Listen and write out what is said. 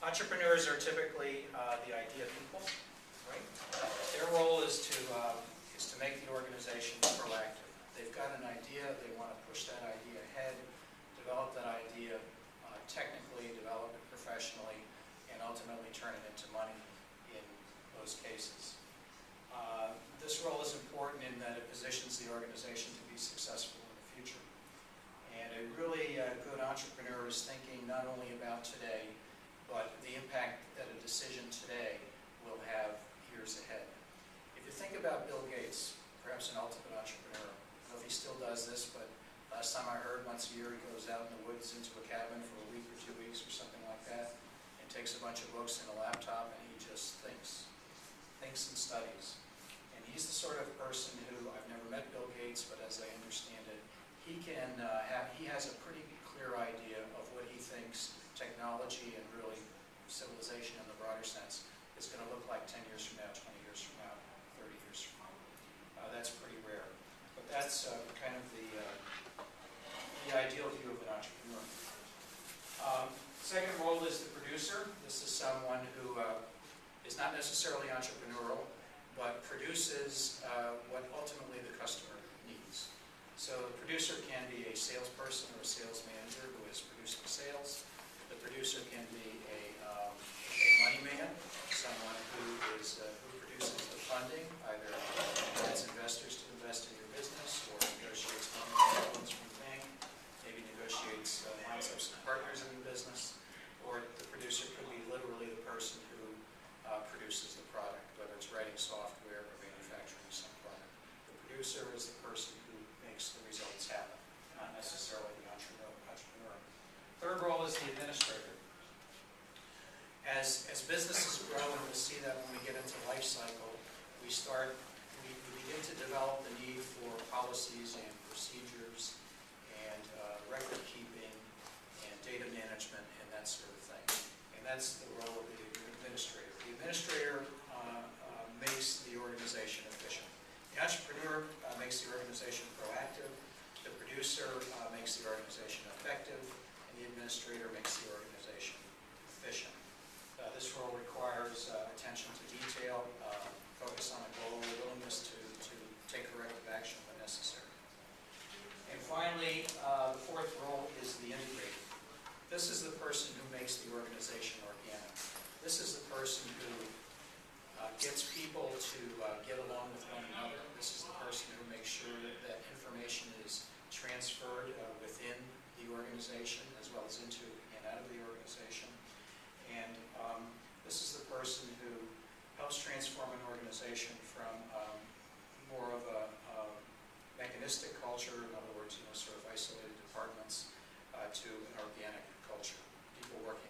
Entrepreneurs are typically the idea people, right? Their role is to make the organization proactive. They've got an idea, they want to push that idea ahead, develop that idea technically, develop it professionally, and ultimately turn it into money in those cases. This role is important in that it positions the organization to be successful in the future. And a really good entrepreneur is thinking not only about today, but the impact that a decision today will have years ahead. If you think about Bill Gates, perhaps an ultimate entrepreneur, I don't know if he still does this, but last time I heard, once a year he goes out in the woods into a cabin for a week or 2 weeks or something like that, and takes a bunch of books and a laptop, and he just thinks and studies. And he's the sort of person who, I've never met Bill Gates, but as I understand it, he has a pretty clear idea of what he thinks technology and really civilization in the broader sense is going to look like 10 years from now, 20 years from now, 30 years from now. That's pretty rare. But that's kind of the ideal view of an entrepreneur. Second role is the producer. This is someone who is not necessarily entrepreneurial, but produces what ultimately the customer needs. So the producer can be a salesperson or a sales manager who is producing sales. The producer can be a money man, someone who produces the funding, either gets investors to invest in your business or negotiates loans from the bank, maybe negotiates lines up some partners in the business, or the producer could be literally the person who produces the product, whether it's writing software or manufacturing some product. The producer is the person who makes the results happen, not necessarily the entrepreneur. Third role is the administrator. As businesses grow, and we'll see that when we get into life cycle, we begin to develop the need for policies and procedures and record keeping and data management and that sort of thing. And that's the role of the administrator. The administrator makes the organization efficient. The entrepreneur makes the organization proactive. The producer makes the organization effective. And the administrator makes the organization efficient. This role requires attention to detail, focus on a goal, willingness to take corrective action when necessary. And finally, the fourth role is the integrator. This is the person who makes the organization organic. This is the person who gets people to get along with one another. This is the person who makes sure that information is transferred within the organization as well as into and out of the organization. And this is the person who helps transform an organization from more of a mechanistic culture, in other words, sort of isolated departments, to an organic culture. People working